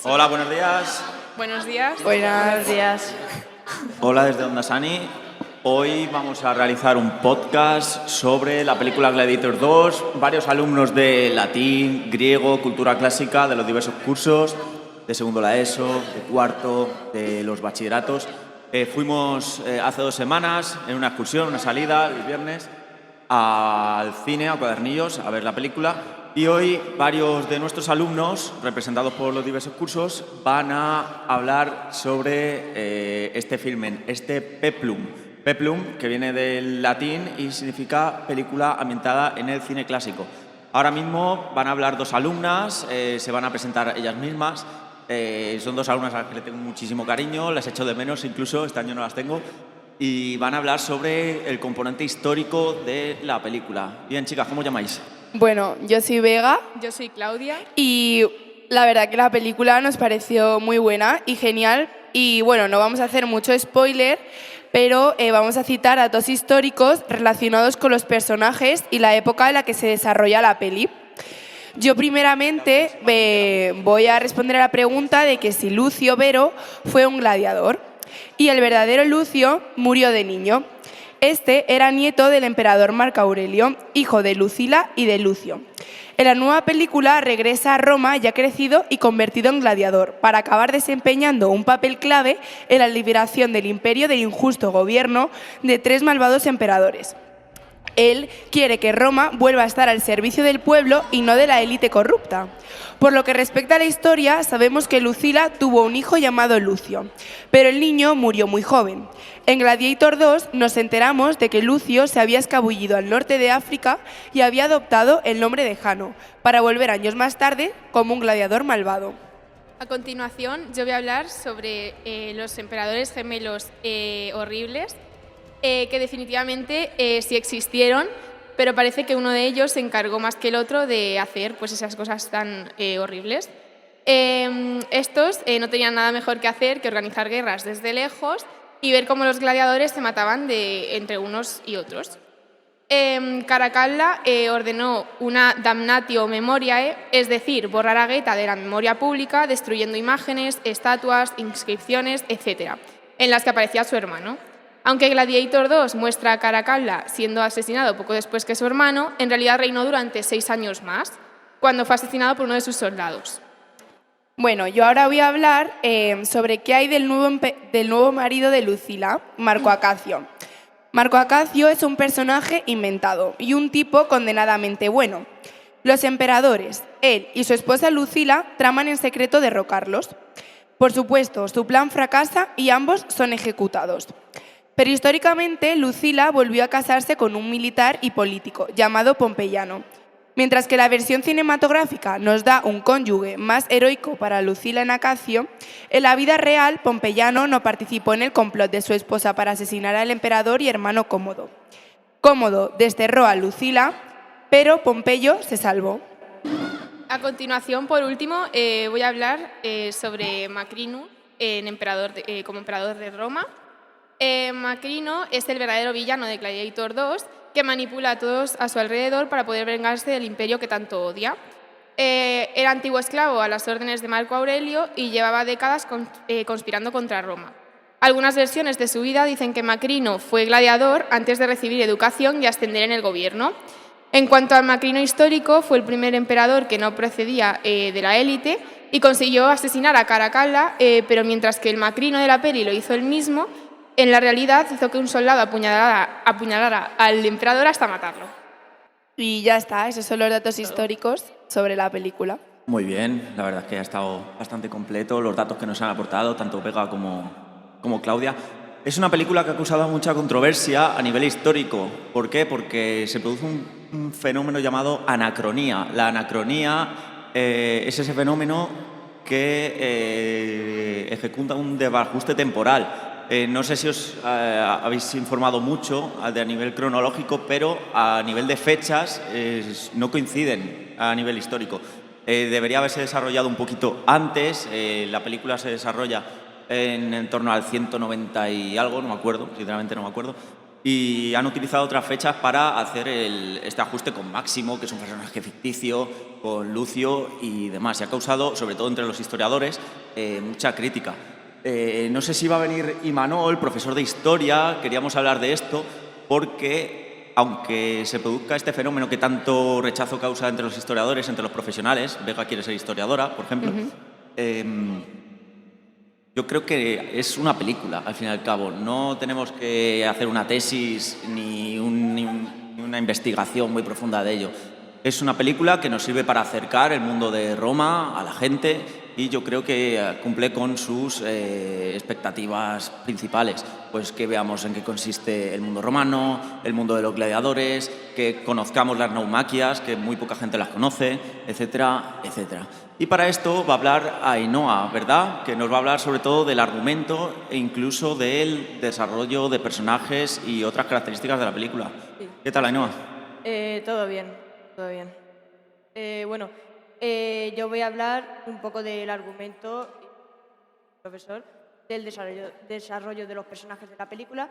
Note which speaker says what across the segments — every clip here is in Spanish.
Speaker 1: Hola, buenos días.
Speaker 2: Buenos días.
Speaker 3: Buenos días.
Speaker 1: Hola desde Onda Sani. Hoy vamos a realizar un podcast sobre la película Gladiator 2. Varios alumnos de latín, griego, cultura clásica, de los diversos cursos, de segundo la ESO, de cuarto, de los bachilleratos. Fuimos hace 2 semanas en una excursión, una salida, el viernes, al cine, a Cuadernillos, a ver la película. Y hoy varios de nuestros alumnos, representados por los diversos cursos, van a hablar sobre este filme, este Peplum. Peplum, que viene del latín y significa película ambientada en el cine clásico. Ahora mismo van a hablar 2 alumnas, se van a presentar ellas mismas. Son 2 alumnas a las que le tengo muchísimo cariño, las echo de menos, incluso este año no las tengo. Y van a hablar sobre el componente histórico de la película. Bien, chicas, ¿cómo os llamáis?
Speaker 3: Bueno, yo soy Vega
Speaker 2: Yo soy Claudia.
Speaker 3: y la verdad que la película nos pareció muy buena y genial. Y bueno, no vamos a hacer mucho spoiler, pero vamos a citar datos históricos relacionados con los personajes y la época en la que se desarrolla la peli. Yo primeramente voy a responder a la pregunta de que si Lucio Vero fue un gladiador y el verdadero Lucio murió de niño. Este era nieto del emperador Marco Aurelio, hijo de Lucila y de Lucio. En la nueva película regresa a Roma ya crecido y convertido en gladiador, para acabar desempeñando un papel clave en la liberación del imperio del injusto gobierno de 3 malvados emperadores. Él quiere que Roma vuelva a estar al servicio del pueblo y no de la élite corrupta. Por lo que respecta a la historia, sabemos que Lucila tuvo un hijo llamado Lucio, pero el niño murió muy joven. En Gladiator 2 nos enteramos de que Lucio se había escabullido al norte de África y había adoptado el nombre de Jano, para volver años más tarde como un gladiador malvado.
Speaker 2: A continuación, yo voy a hablar sobre los emperadores gemelos horribles, que definitivamente sí existieron, pero parece que uno de ellos se encargó más que el otro de hacer pues, esas cosas tan horribles. Estos no tenían nada mejor que hacer que organizar guerras desde lejos y ver cómo los gladiadores se mataban entre unos y otros. Caracalla ordenó una damnatio memoriae, es decir, borrar a Geta de la memoria pública, destruyendo imágenes, estatuas, inscripciones, etc., en las que aparecía su hermano. Aunque Gladiator 2 muestra a Caracalla siendo asesinado poco después que su hermano, en realidad reinó durante 6 años más, cuando fue asesinado por uno de sus soldados.
Speaker 3: Bueno, yo ahora voy a hablar sobre qué hay del nuevo marido de Lucila, Marco Acacio. Marco Acacio es un personaje inventado y un tipo condenadamente bueno. Los emperadores, él y su esposa Lucila, traman en secreto derrocarlos. Por supuesto, su plan fracasa y ambos son ejecutados. Pero históricamente, Lucila volvió a casarse con un militar y político llamado Pompeyano. Mientras que la versión cinematográfica nos da un cónyuge más heroico para Lucila en Acacio, en la vida real Pompeyano no participó en el complot de su esposa para asesinar al emperador y hermano Cómodo. Cómodo desterró a Lucila, pero Pompeyo se salvó.
Speaker 2: A continuación, por último, voy a hablar sobre Macrino como emperador de Roma. Macrino es el verdadero villano de Gladiator 2, que manipula a todos a su alrededor para poder vengarse del imperio que tanto odia. Era antiguo esclavo a las órdenes de Marco Aurelio y llevaba décadas conspirando contra Roma. Algunas versiones de su vida dicen que Macrino fue gladiador antes de recibir educación y ascender en el gobierno. En cuanto al Macrino histórico, fue el primer emperador que no procedía de la élite y consiguió asesinar a Caracalla, pero mientras que el Macrino de la peli lo hizo él mismo, en la realidad hizo que un soldado apuñalara al emperador hasta matarlo.
Speaker 3: Y ya está, esos son los datos históricos sobre la película.
Speaker 1: Muy bien, la verdad es que ha estado bastante completo los datos que nos han aportado, tanto Vega como Claudia. Es una película que ha causado mucha controversia a nivel histórico. ¿Por qué? Porque se produce un fenómeno llamado anacronía. La anacronía es ese fenómeno que ejecuta un desajuste temporal. No sé si os habéis informado mucho a nivel cronológico, pero a nivel de fechas no coinciden a nivel histórico. Debería haberse desarrollado un poquito antes. La película se desarrolla en torno al 190 y algo, no me acuerdo, sinceramente no me acuerdo. Y han utilizado otras fechas para hacer este ajuste con Máximo, que es un personaje ficticio, con Lucio y demás. Y ha causado, sobre todo entre los historiadores, mucha crítica. No sé si va a venir Imanol, profesor de historia, queríamos hablar de esto, porque aunque se produzca este fenómeno que tanto rechazo causa entre los historiadores, entre los profesionales, Vega quiere ser historiadora, por ejemplo, yo creo que es una película, al fin y al cabo. No tenemos que hacer una tesis ni una investigación muy profunda de ello. Es una película que nos sirve para acercar el mundo de Roma a la gente y yo creo que cumple con sus expectativas principales. Pues que veamos en qué consiste el mundo romano, el mundo de los gladiadores, que conozcamos las naumaquias, que muy poca gente las conoce, etcétera, etcétera. Y para esto va a hablar Ainhoa, ¿verdad? Que nos va a hablar sobre todo del argumento e incluso del desarrollo de personajes y otras características de la película. Sí. ¿Qué tal, Ainhoa?
Speaker 4: Todo bien, todo bien. Yo voy a hablar un poco del argumento, profesor, del desarrollo de los personajes de la película.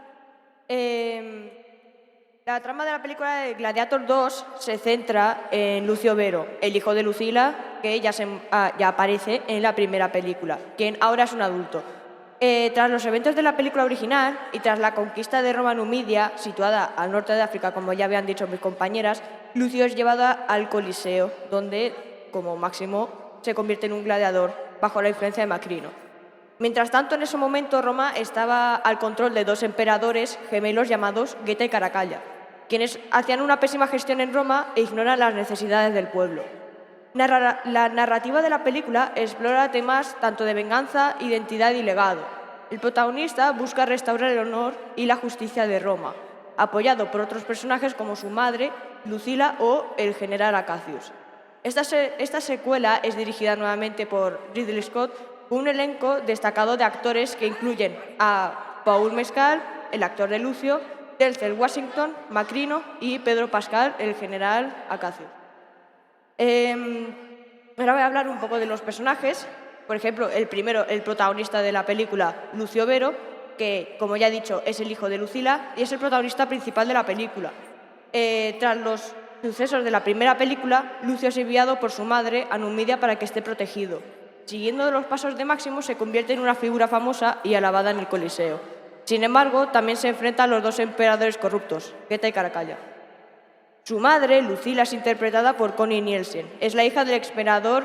Speaker 4: La trama de la película de Gladiator 2 se centra en Lucio Vero, el hijo de Lucila, que ya aparece en la primera película, quien ahora es un adulto. Tras los eventos de la película original y tras la conquista de Roma Numidia, situada al norte de África, como ya habían dicho mis compañeras, Lucio es llevado al Coliseo, donde, como Máximo, se convierte en un gladiador bajo la influencia de Macrino. Mientras tanto, en ese momento, Roma estaba al control de dos emperadores gemelos llamados Geta y Caracalla, quienes hacían una pésima gestión en Roma e ignoran las necesidades del pueblo. La narrativa de la película explora temas tanto de venganza, identidad y legado. El protagonista busca restaurar el honor y la justicia de Roma, apoyado por otros personajes como su madre, Lucila, o el general Acacius. Esta secuela es dirigida nuevamente por Ridley Scott, con un elenco destacado de actores que incluyen a Paul Mescal, el actor de Lucio, Denzel Washington, Macrino y Pedro Pascal, el general Acacius. Ahora voy a hablar un poco de los personajes. Por ejemplo, el primero, el protagonista de la película, Lucio Vero, que, como ya he dicho, es el hijo de Lucila y es el protagonista principal de la película. Tras los sucesos de la primera película, Lucio es enviado por su madre a Numidia para que esté protegido. Siguiendo los pasos de Máximo, se convierte en una figura famosa y alabada en el Coliseo. Sin embargo, también se enfrenta a los dos emperadores corruptos, Geta y Caracalla. Su madre, Lucila, es interpretada por Connie Nielsen. Es la hija del exemperador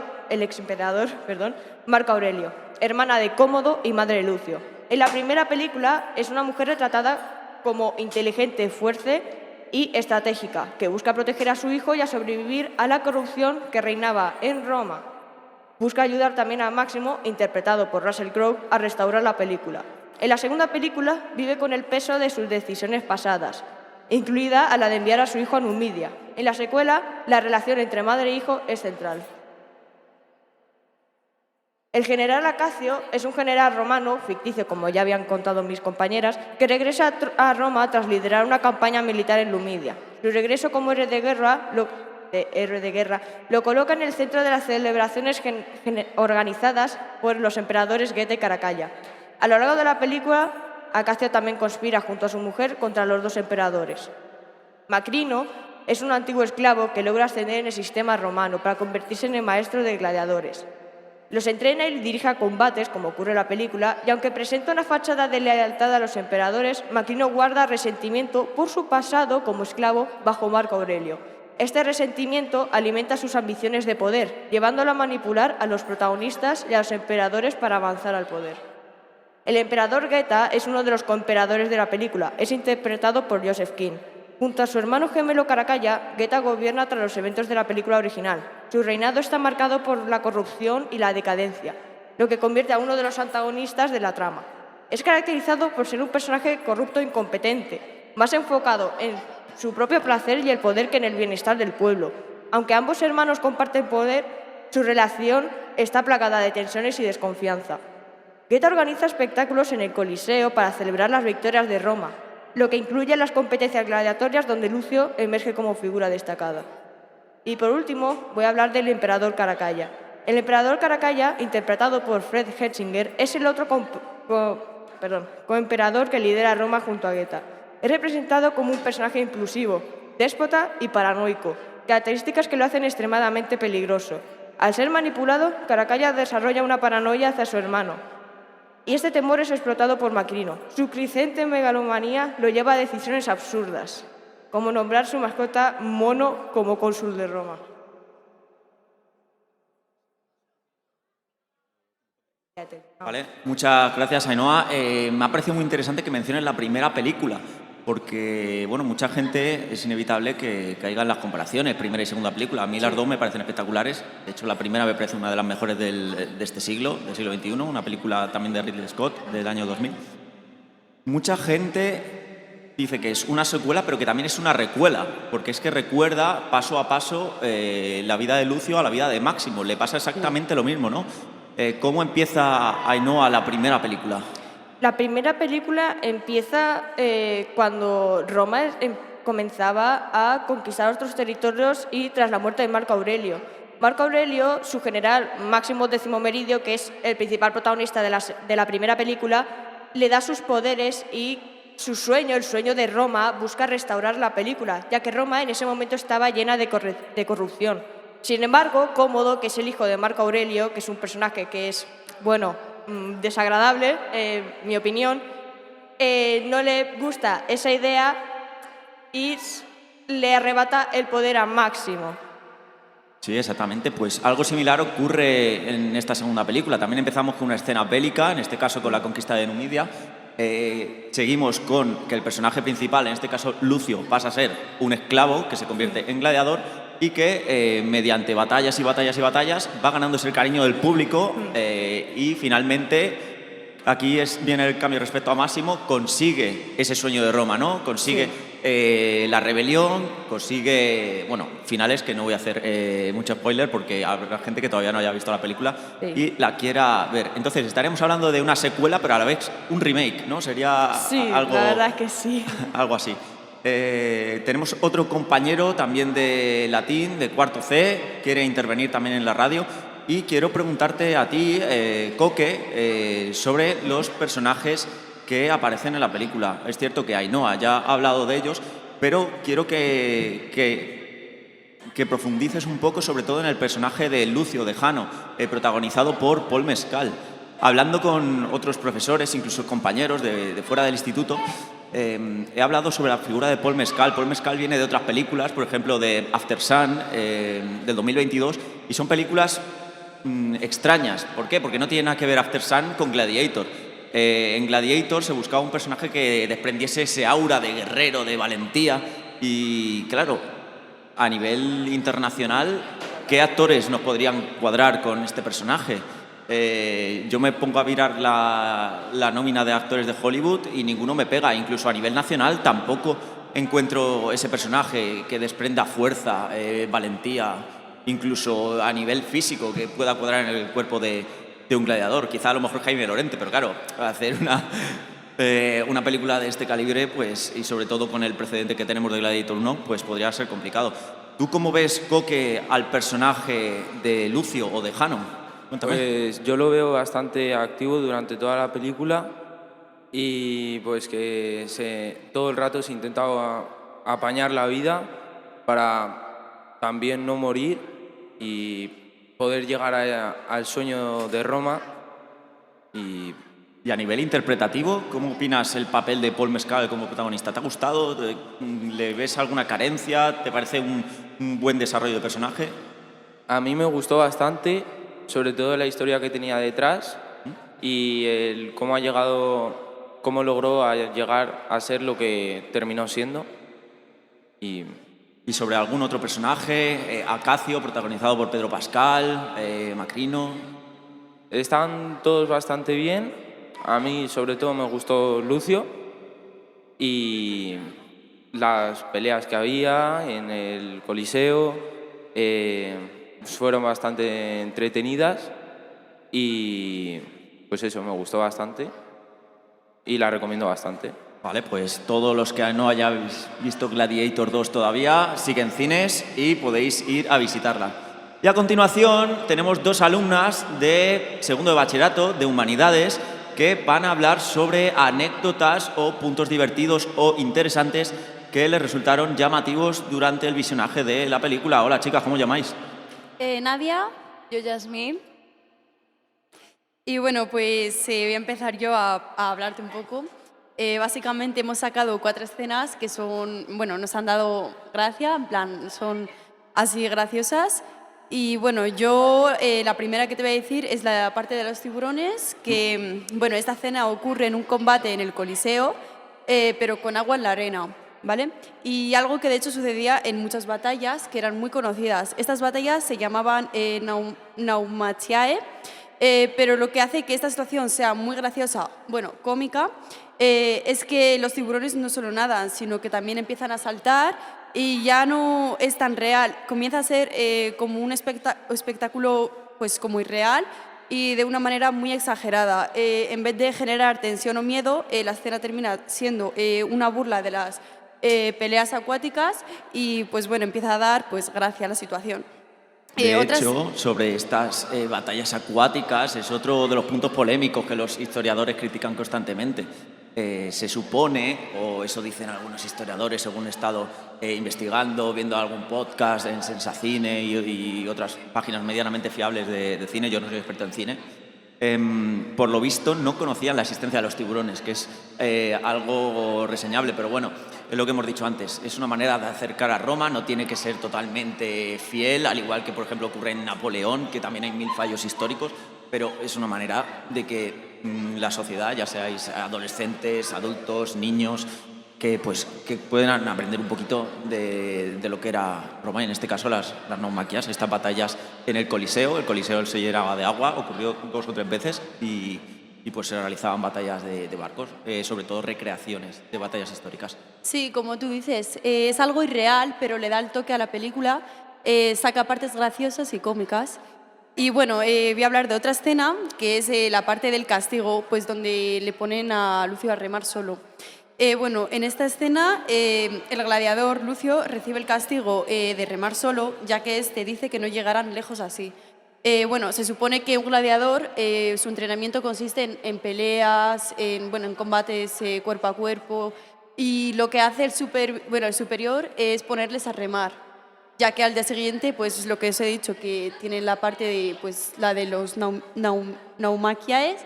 Speaker 4: Marco Aurelio, hermana de Cómodo y madre de Lucio. En la primera película es una mujer retratada como inteligente, fuerte y estratégica, que busca proteger a su hijo y a sobrevivir a la corrupción que reinaba en Roma. Busca ayudar también a Máximo, interpretado por Russell Crowe, a restaurar la película. En la segunda película vive con el peso de sus decisiones pasadas, incluida a la de enviar a su hijo a Numidia. En la secuela, la relación entre madre e hijo es central. El general Acacio es un general romano, ficticio como ya habían contado mis compañeras, que regresa a Roma tras liderar una campaña militar en Numidia. Su regreso como héroe de guerra lo coloca en el centro de las celebraciones organizadas por los emperadores Geta y Caracalla. A lo largo de la película, Acacio también conspira junto a su mujer contra los dos emperadores. Macrino es un antiguo esclavo que logra ascender en el sistema romano para convertirse en el maestro de gladiadores. Los entrena y dirige a combates, como ocurre en la película, y aunque presenta una fachada de lealtad a los emperadores, Macrino guarda resentimiento por su pasado como esclavo bajo Marco Aurelio. Este resentimiento alimenta sus ambiciones de poder, llevándolo a manipular a los protagonistas y a los emperadores para avanzar al poder. El emperador Geta es uno de los coemperadores de la película. Es interpretado por Joseph King. Junto a su hermano gemelo Caracalla, Geta gobierna tras los eventos de la película original. Su reinado está marcado por la corrupción y la decadencia, lo que convierte a uno de los antagonistas de la trama. Es caracterizado por ser un personaje corrupto e incompetente, más enfocado en su propio placer y el poder que en el bienestar del pueblo. Aunque ambos hermanos comparten poder, su relación está plagada de tensiones y desconfianza. Geta organiza espectáculos en el Coliseo para celebrar las victorias de Roma, lo que incluye las competencias gladiatorias donde Lucio emerge como figura destacada. Y por último, voy a hablar del emperador Caracalla. El emperador Caracalla, interpretado por Fred Hetzinger, es el otro coemperador que lidera Roma junto a Geta. Es representado como un personaje impulsivo, déspota y paranoico, características que lo hacen extremadamente peligroso. Al ser manipulado, Caracalla desarrolla una paranoia hacia su hermano, y este temor es explotado por Macrino. Su creciente megalomanía lo lleva a decisiones absurdas, como nombrar su mascota Mono como cónsul de Roma.
Speaker 1: Vale, muchas gracias, Ainhoa. Me ha parecido muy interesante que menciones la primera película, porque bueno, mucha gente es inevitable que caiga en las comparaciones, primera y segunda película. A mí las dos me parecen espectaculares. De hecho, la primera me parece una de las mejores de este siglo, del siglo XXI, una película también de Ridley Scott del año 2000. Mucha gente dice que es una secuela, pero que también es una recuela, porque es que recuerda paso a paso la vida de Lucio a la vida de Máximo. Le pasa exactamente lo mismo, ¿no? ¿Cómo empieza Ainhoa la primera película?
Speaker 4: La primera película empieza cuando Roma comenzaba a conquistar otros territorios y tras la muerte de Marco Aurelio. Marco Aurelio, su general Máximo X Meridio, que es el principal protagonista de la primera película, le da sus poderes y su sueño, el sueño de Roma, busca restaurar la película, ya que Roma en ese momento estaba llena de corrupción. Sin embargo, Cómodo, que es el hijo de Marco Aurelio, que es un personaje que es, bueno, desagradable, mi opinión, no le gusta esa idea y le arrebata el poder a Máximo.
Speaker 1: Sí, exactamente. Pues algo similar ocurre en esta segunda película. También empezamos con una escena bélica, en este caso con la conquista de Numidia. Seguimos con que el personaje principal, en este caso Lucio, pasa a ser un esclavo que se convierte en gladiador y que mediante batallas y batallas y batallas va ganándose el cariño del público y finalmente aquí viene el cambio respecto a Máximo, consigue ese sueño de Roma, ¿no? Consigue la rebelión, consigue, bueno, finales que no voy a hacer mucho spoiler porque habrá gente que todavía no haya visto la película y la quiera ver. Entonces estaremos hablando de una secuela, pero a la vez un remake, ¿no? Sería algo,
Speaker 4: la verdad es que sí.
Speaker 1: Algo así. Tenemos otro compañero también de latín, de cuarto C, quiere intervenir también en la radio y quiero preguntarte a ti, Coque, sobre los personajes que aparecen en la película. Es cierto que Ainhoa ya ha hablado de ellos, pero quiero que profundices un poco sobre todo en el personaje de Lucio, de Jano, protagonizado por Paul Mescal. Hablando con otros profesores, incluso compañeros de fuera del instituto, he hablado sobre la figura de Paul Mescal. Paul Mescal viene de otras películas, por ejemplo de After Sun, del 2022, y son películas extrañas. ¿Por qué? Porque no tiene nada que ver After Sun con Gladiator. En Gladiator se buscaba un personaje que desprendiese ese aura de guerrero, de valentía, y claro, a nivel internacional, ¿qué actores nos podrían cuadrar con este personaje? Yo me pongo a mirar la nómina de actores de Hollywood y ninguno me pega. Incluso a nivel nacional tampoco encuentro ese personaje que desprenda fuerza, valentía, incluso a nivel físico que pueda cuadrar en el cuerpo de un gladiador. Quizá a lo mejor Jaime Lorente, pero claro, hacer una película de este calibre, pues, y sobre todo con el precedente que tenemos de Gladiator 1, pues podría ser complicado. ¿Tú cómo ves, Coque, al personaje de Lucio o de Jano? Cuéntame.
Speaker 5: Pues yo lo veo bastante activo durante toda la película y pues que todo el rato se intenta apañar la vida para también no morir y poder llegar al sueño de Roma.
Speaker 1: Y a nivel interpretativo, ¿cómo opinas el papel de Paul Mescal como protagonista? ¿Te ha gustado? ¿Le ves alguna carencia? ¿Te parece un buen desarrollo de personaje?
Speaker 5: A mí me gustó bastante, sobre todo la historia que tenía detrás y cómo logró llegar a ser lo que terminó siendo. ¿Y
Speaker 1: sobre algún otro personaje? Acacio, protagonizado por Pedro Pascal, Macrino.
Speaker 5: Están todos bastante bien. A mí sobre todo me gustó Lucio y las peleas que había en el Coliseo fueron bastante entretenidas y pues eso, me gustó bastante y la recomiendo bastante.
Speaker 1: Vale, pues todos los que no hayáis visto Gladiator 2 todavía, siguen cines y podéis ir a visitarla. Y a continuación tenemos dos alumnas de segundo de bachillerato de Humanidades que van a hablar sobre anécdotas o puntos divertidos o interesantes que les resultaron llamativos durante el visionaje de la película. Hola chicas, ¿cómo os llamáis?
Speaker 6: Nadia, yo Yasmín. Y bueno, pues voy a empezar yo a hablarte un poco. Básicamente hemos sacado 4 escenas que son, bueno, nos han dado gracia, en plan, son así graciosas. Y bueno, yo la primera que te voy a decir es la parte de los tiburones, que bueno, esta escena ocurre en un combate en el Coliseo, pero con agua en la arena, ¿vale? Y algo que de hecho sucedía en muchas batallas que eran muy conocidas. Estas batallas se llamaban Naumatiae, pero lo que hace que esta situación sea muy graciosa, bueno, cómica, es que los tiburones no solo nadan, sino que también empiezan a saltar y ya no es tan real. Comienza a ser como un espectáculo pues como irreal y de una manera muy exagerada. En vez de generar tensión o miedo, la escena termina siendo una burla de las peleas acuáticas y pues bueno, empieza a dar pues gracia a la situación.
Speaker 1: De hecho, sobre estas batallas acuáticas es otro de los puntos polémicos que los historiadores critican constantemente. Se supone, o eso dicen algunos historiadores según he estado investigando, viendo algún podcast en Sensacine y otras páginas medianamente fiables de cine, yo no soy experto en cine, por lo visto no conocían la existencia de los tiburones, que es algo reseñable, pero bueno, es lo que hemos dicho antes, es una manera de acercar a Roma, no tiene que ser totalmente fiel, al igual que por ejemplo ocurre en Napoleón, que también hay 1000 fallos históricos, pero es una manera de que la sociedad, ya seáis adolescentes, adultos, niños, que puedan aprender un poquito de lo que era Roma, y en este caso las naumaquias, estas batallas en el Coliseo. El Coliseo se llenaba de agua, ocurrió 2 o 3 veces y pues se realizaban batallas de barcos, sobre todo recreaciones de batallas históricas.
Speaker 6: Sí, como tú dices, es algo irreal, pero le da el toque a la película, saca partes graciosas y cómicas. Y bueno, voy a hablar de otra escena, que es la parte del castigo, pues donde le ponen a Lucio a remar solo. Bueno, en esta escena el gladiador Lucio recibe el castigo de remar solo, ya que este dice que no llegarán lejos así. Bueno, se supone que un gladiador, su entrenamiento consiste en peleas, en combates cuerpo a cuerpo, y lo que hace el superior es ponerles a remar, ya que al día siguiente, pues lo que os he dicho, que tienen la parte de, pues, la de los naumaquiaes,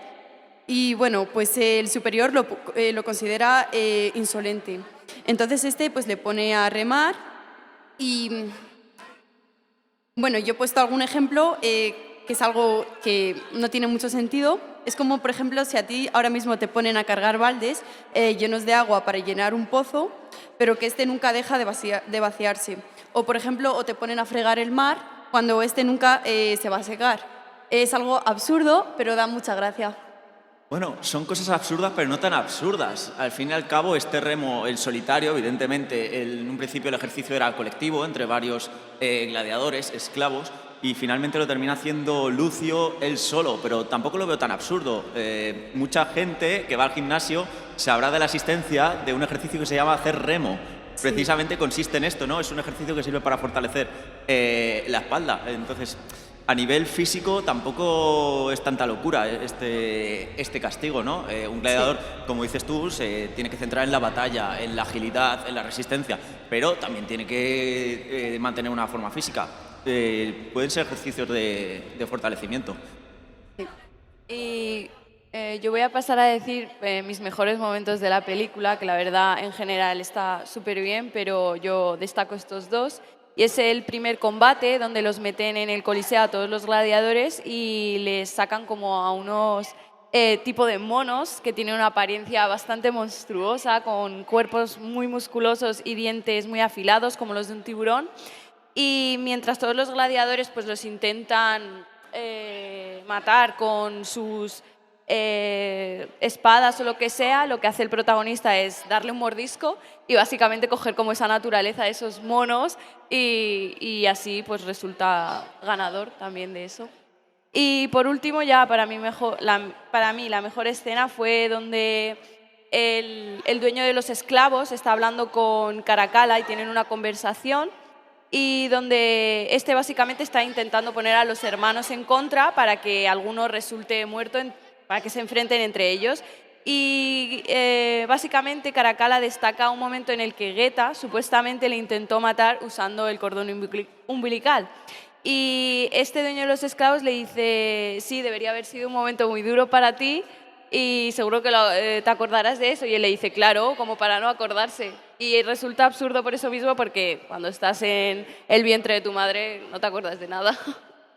Speaker 6: y bueno, pues el superior lo considera insolente. Entonces pues le pone a remar y bueno, yo he puesto algún ejemplo que es algo que no tiene mucho sentido. Es como, por ejemplo, si a ti ahora mismo te ponen a cargar baldes llenos de agua para llenar un pozo, pero que este nunca deja de vaciarse. O, por ejemplo, o te ponen a fregar el mar cuando este nunca se va a secar. Es algo absurdo, pero da mucha gracia.
Speaker 1: Bueno, son cosas absurdas, pero no tan absurdas. Al fin y al cabo, este remo, el solitario, evidentemente, en un principio el ejercicio era colectivo, entre varios gladiadores, esclavos, y finalmente lo termina haciendo Lucio él solo, pero tampoco lo veo tan absurdo. Mucha gente que va al gimnasio sabrá de la existencia de un ejercicio que se llama hacer remo. Sí. Precisamente consiste en esto, ¿no? Es un ejercicio que sirve para fortalecer la espalda. Entonces, a nivel físico tampoco es tanta locura este castigo, ¿no? Un gladiador, sí, como dices tú, se tiene que centrar en la batalla, en la agilidad, en la resistencia, pero también tiene que mantener una forma física. Pueden ser ejercicios de fortalecimiento.
Speaker 3: Sí. Y yo voy a pasar a decir mis mejores momentos de la película, que la verdad en general está súper bien, pero yo destaco estos 2. Y es el primer combate donde los meten en el Coliseo a todos los gladiadores y les sacan como a unos tipo de monos que tienen una apariencia bastante monstruosa, con cuerpos muy musculosos y dientes muy afilados como los de un tiburón. Y mientras todos los gladiadores pues los intentan matar con sus espadas o lo que sea, lo que hace el protagonista es darle un mordisco y básicamente coger como esa naturaleza de esos monos y así pues resulta ganador también de eso. Y por último, ya para mí la mejor escena fue donde el dueño de los esclavos está hablando con Caracalla y tienen una conversación, y donde básicamente está intentando poner a los hermanos en contra para que alguno resulte muerto
Speaker 7: para que se enfrenten entre ellos. Y básicamente Caracalla destaca un momento en el que Guetta supuestamente le intentó matar usando el cordón umbilical. Y este dueño de los esclavos le dice, sí, debería haber sido un momento muy duro para ti y seguro que te acordarás de eso. Y él le dice, claro, como para no acordarse. Y resulta absurdo por eso mismo, porque cuando estás en el vientre de tu madre no te acuerdas de nada.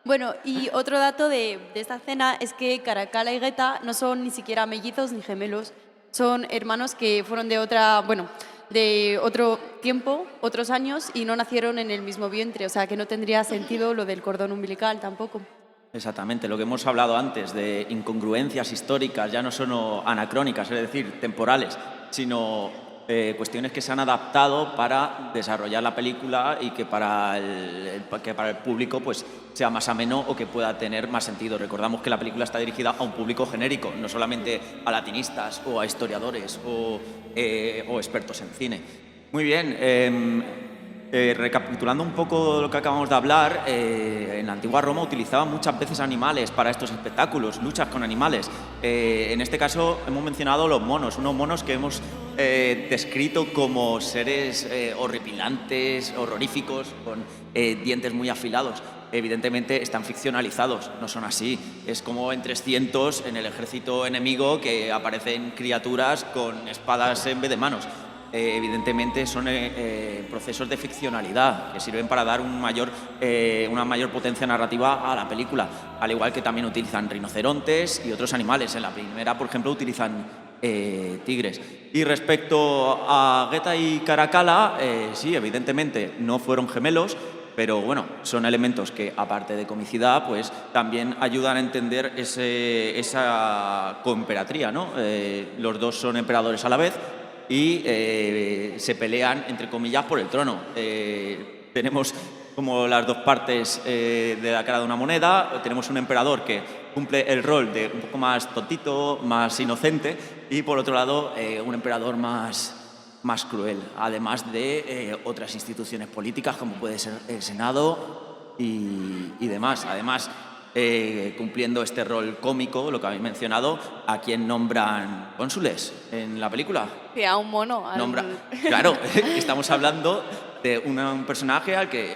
Speaker 6: Bueno, y otro dato de esta escena es que Caracalla y Guetta no son ni siquiera mellizos ni gemelos, son hermanos que fueron de otro tiempo, otros años, y no nacieron en el mismo vientre, o sea que no tendría sentido lo del cordón umbilical tampoco.
Speaker 1: Exactamente, lo que hemos hablado antes de incongruencias históricas, ya no son anacrónicas, es decir, temporales, sino cuestiones que se han adaptado para desarrollar la película y que para el público pues, sea más ameno o que pueda tener más sentido. Recordamos que la película está dirigida a un público genérico, no solamente a latinistas o a historiadores o expertos en cine. Muy bien. Recapitulando un poco lo que acabamos de hablar, en la antigua Roma utilizaban muchas veces animales para estos espectáculos, luchas con animales. En este caso hemos mencionado los monos, unos monos que hemos descrito como seres horripilantes, horroríficos, con dientes muy afilados. Evidentemente están ficcionalizados, no son así. Es como en 300 en el ejército enemigo que aparecen criaturas con espadas en vez de manos. Evidentemente son procesos de ficcionalidad que sirven para dar una mayor potencia narrativa a la película, al igual que también utilizan rinocerontes y otros animales. En la primera, por ejemplo, utilizan tigres. Y respecto a Guetta y Caracalla, sí, evidentemente no fueron gemelos, pero bueno, son elementos que, aparte de comicidad, pues también ayudan a entender esa coemperatría, ¿no? Los dos son emperadores a la vez y se pelean, entre comillas, por el trono. Tenemos como las dos partes de la cara de una moneda. Tenemos un emperador que cumple el rol de un poco más tontito, más inocente, y por otro lado un emperador más cruel, además de otras instituciones políticas como puede ser el Senado y demás. Además, cumpliendo este rol cómico, lo que habéis mencionado, ¿a quién nombran cónsules en la película?
Speaker 7: Sí, a un mono.
Speaker 1: Claro, estamos hablando de un personaje al que,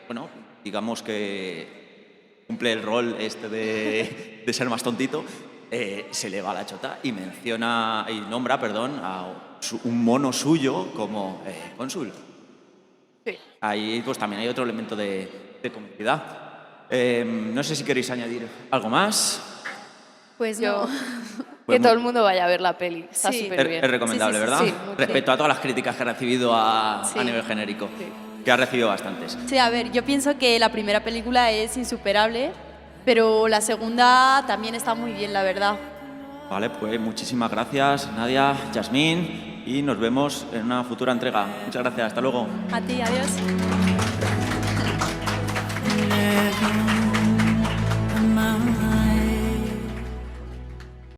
Speaker 1: bueno, digamos que cumple el rol este de ser más tontito, se le va la chota y nombra a un mono suyo como cónsul.
Speaker 7: Sí.
Speaker 1: Ahí pues también hay otro elemento de comicidad. No sé si queréis añadir algo más.
Speaker 6: Pues
Speaker 7: Yo...
Speaker 6: no.
Speaker 7: Que todo el mundo vaya a ver la peli, está
Speaker 6: Sí.
Speaker 7: súper bien.
Speaker 1: Es recomendable,
Speaker 6: Sí, sí, sí,
Speaker 1: ¿verdad?
Speaker 6: sí, mucho.
Speaker 1: Respecto a todas las críticas que ha recibido a
Speaker 6: Sí.
Speaker 1: nivel genérico,
Speaker 7: Sí.
Speaker 1: que ha recibido bastantes.
Speaker 6: Sí, a ver, yo pienso que la primera película es insuperable, pero la segunda también está muy bien, la verdad.
Speaker 1: Vale, pues muchísimas gracias, Nadia, Yasmín, y nos vemos en una futura entrega. Muchas gracias, hasta luego.
Speaker 6: A ti, adiós.